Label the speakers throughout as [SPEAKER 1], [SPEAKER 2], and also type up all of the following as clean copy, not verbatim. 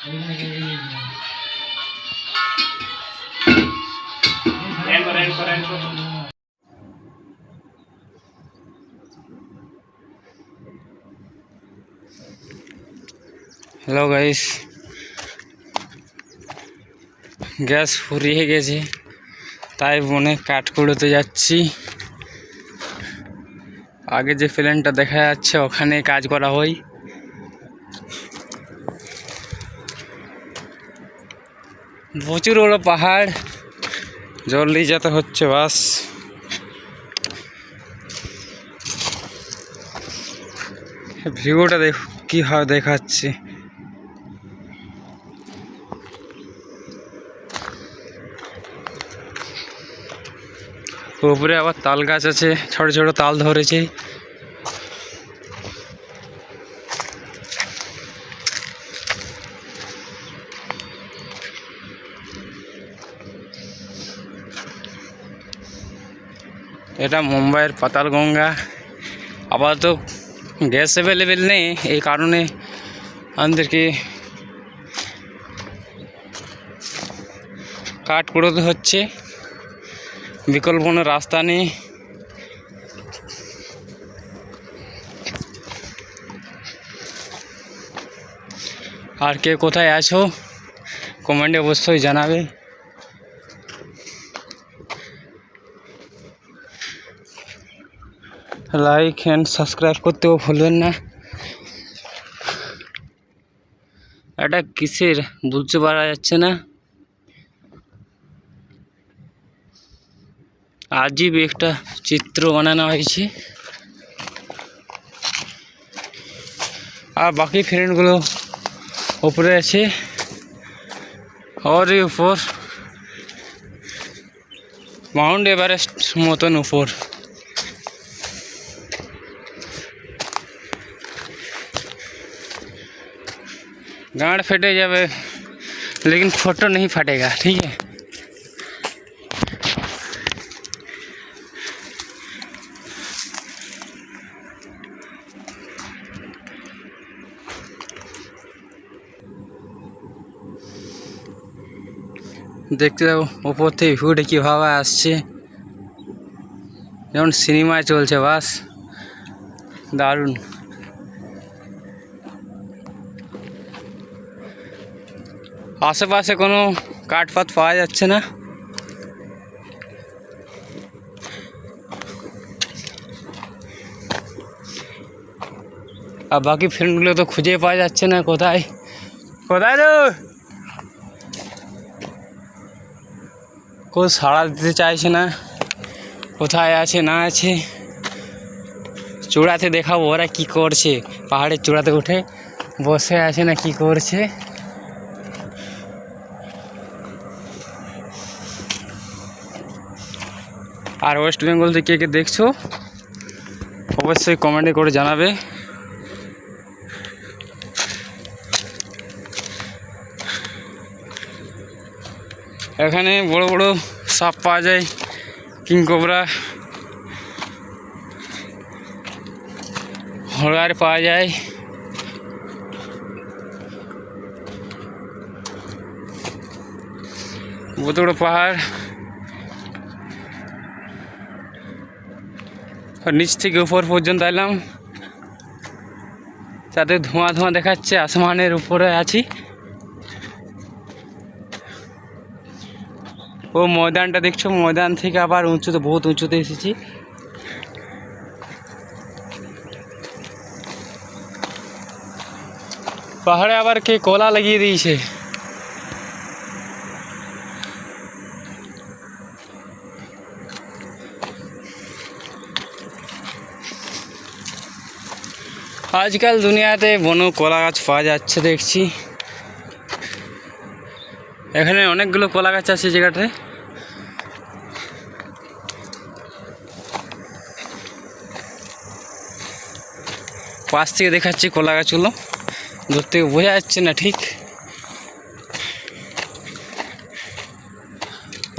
[SPEAKER 1] Hello guys, gas ফুরিয়ে গেছে তাই বনে কাঠ কুড়োতে যাচ্ছি। আগে যে প্লেনটা দেখা যাচ্ছে ওখানে কাজ করা হয়। প্রচুর বড় পাহাড়, জলদি যেতে হচ্ছে বাস। ভিউটা দেখো কীভাবে দেখাচ্ছে। উপরে আবার তাল গাছ আছে, ছোট ছোট তাল ধরেছে। এটা মুম্বাইয়ের পাতালগঙ্গা। আপাতত গ্যাস অ্যাভেলেবেল নেই, এই কারণে আমাদেরকে কাঠ কুড়োতে হচ্ছে। বিকল্প কোনো রাস্তা নেই। আর কে কোথায় আছো কমেন্টে অবশ্যই জানাবে। লাইক অ্যান্ড সাবস্ক্রাইব করতেও ভুলবেন না। এটা কিসের বুঝতে পারা যাচ্ছে না। আজীব একটা চিত্র বানানো হয়েছে। আর বাকি ফ্রেন্ডগুলো উপরে আছে, और উপর মাউন্ট এভারেস্ট মতন উপর। गांड फटे जावे लेकिन फोटो नहीं फटेगा, ठीक है। দেখতে যাবো উপর থেকে ভিউটা কীভাবে আসছে, যেমন সিনেমায় চলছে। বাস দারুণ। আশেপাশে কোনো কাঠ ফাঠ পাওয়া যাচ্ছে না। আর বাকি ফ্রেন্ডগুলো তো খুঁজে পাওয়া যাচ্ছে না, কোথায় কোথায় তো কেউ সাড়া দিতে চাইছে না, কোথায় আছে না আছে। চূড়াতে দেখাবো ওরা কি করছে, পাহাড়ের চূড়াতে উঠে বসে আছে না কি করছে। আর ওয়েস্ট বেঙ্গল থেকে কে দেখছো অবশ্যই কমেন্টে করে জানাবে। এখানে বড় বড় সাপ পাওয়া যায়, কিংকবরা, হড়ার পাওয়া যায়। বহুত বড় পাহাড়। নিচ থেকে উপর পর্যন্ত এলাম, তাতে ধোঁয়া ধোঁয়া দেখাচ্ছে। আসমানের উপরে আছি। ও ময়দানটা দেখছো, ময়দান থেকে আবার উঁচুতে, বহুত উঁচুতে এসেছি। পাহাড়ে আবার কে কলা লাগিয়ে দিয়েছে। আজকাল দুনিয়াতে বন কলা গাছ পাওয়া যাচ্ছে দেখছি। এখানে অনেকগুলো কলা গাছ আছে জায়গাটাতে। পাশ থেকে দেখাচ্ছি কলা গাছগুলো, দূর থেকে বোঝা যাচ্ছে না ঠিক।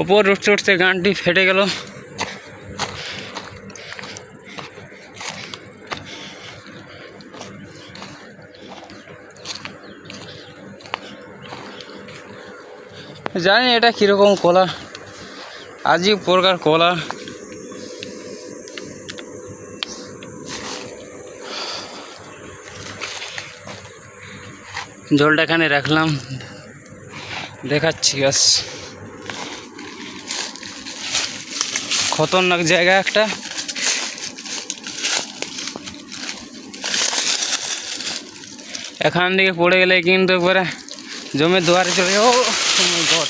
[SPEAKER 1] ওপর উঠতে উঠতে গানটি ফেটে গেল। জানি এটা কীরকম কলা, আজীব প্রকার কলা। জলটা এখানে রাখলাম, দেখাচ্ছি বাস। খতরনাক জায়গা একটা। এখান থেকে পড়ে গেলে কিন্তু একবারে জমির দুয়ারে চলে যাবো। ও মাই গড,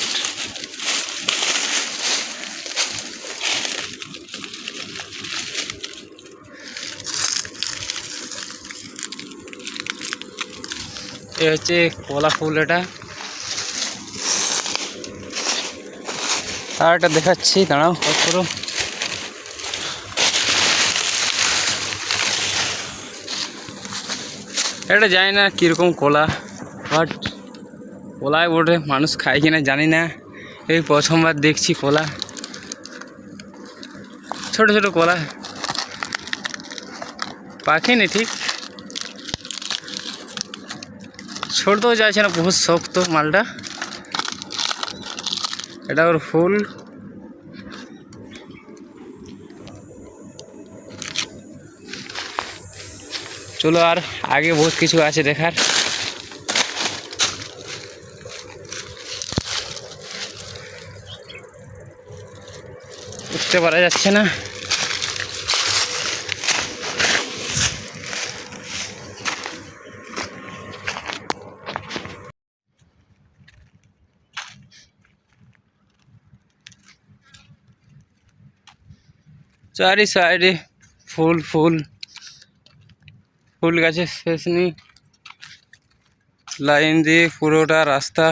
[SPEAKER 1] এ হচ্ছে কলা ফুল। এটা আর এটা দেখাচ্ছি, দাঁড়াও করো। এটা জানি না কীরকম কলা, বাট কলায় বটে, মানুষ খায় কিনা জানি না। এই প্রথমবার দেখছি কলা, ছোট ছোট কলা, পাকেনি ঠিক, ছোটও যাচ্ছে না, বহুত শক্ত মালটা। এটা ওর ফুল। চলো আর আগে বহুত কিছু আছে দেখার। উঠতে পারা যাচ্ছে না। চারি সাইডে ফুল ফুল, ফুল গাছের শেষ নেই। লাইন দিয়ে পুরোটা রাস্তা।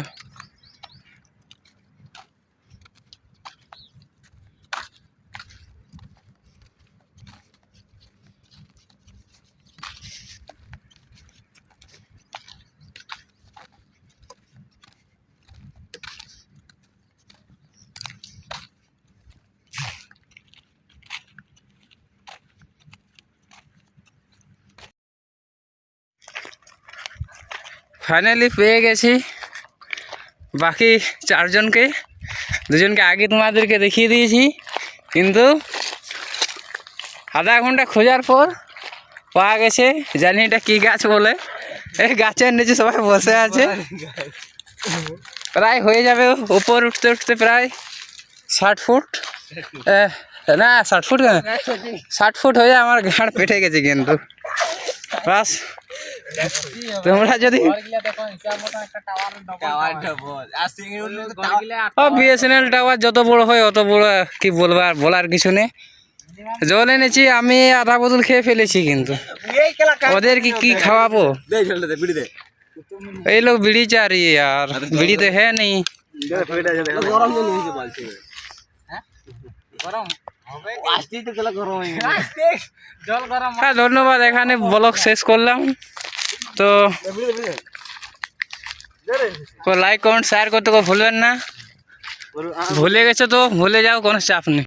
[SPEAKER 1] ফাইনালি পেয়ে গেছি বাকি চারজনকে। দুজনকে আগে তোমাদেরকে দেখিয়ে দিয়েছি, কিন্তু আধা ঘন্টা খোঁজার পর পাওয়া গেছে। জানি এটা কী গাছ বলে। এই গাছের নিচে সবাই বসে আছে। প্রায় হয়ে যাবে উপর উঠতে উঠতে প্রায় 60 ফুট, না 60 ফুট, 60 ফুট হয়ে আমার ঘাড় পেটে গেছে। কিন্তু বাস তোমরা যদি বিএসএনএল টাওয়ার যত বড় হয় অত বড়, কি বলবার, বলার কিছু নেই। জল এনেছি আমি, আধা বোতল খেয়ে ফেলেছি, কিন্তু ওদের কি খাওয়াবো। এই লোক বিড়ি চাহ रही है यार, বিড়ি তো है नहीं। হ্যাঁ ধন্যবাদ, এখানে ব্লগ শেষ করলাম। তো লাইক কমেন্ট শেয়ার করতে ভুলবেন না। ভুলে গেছে তো ভুলে যাও, কোনো চাপ নেই।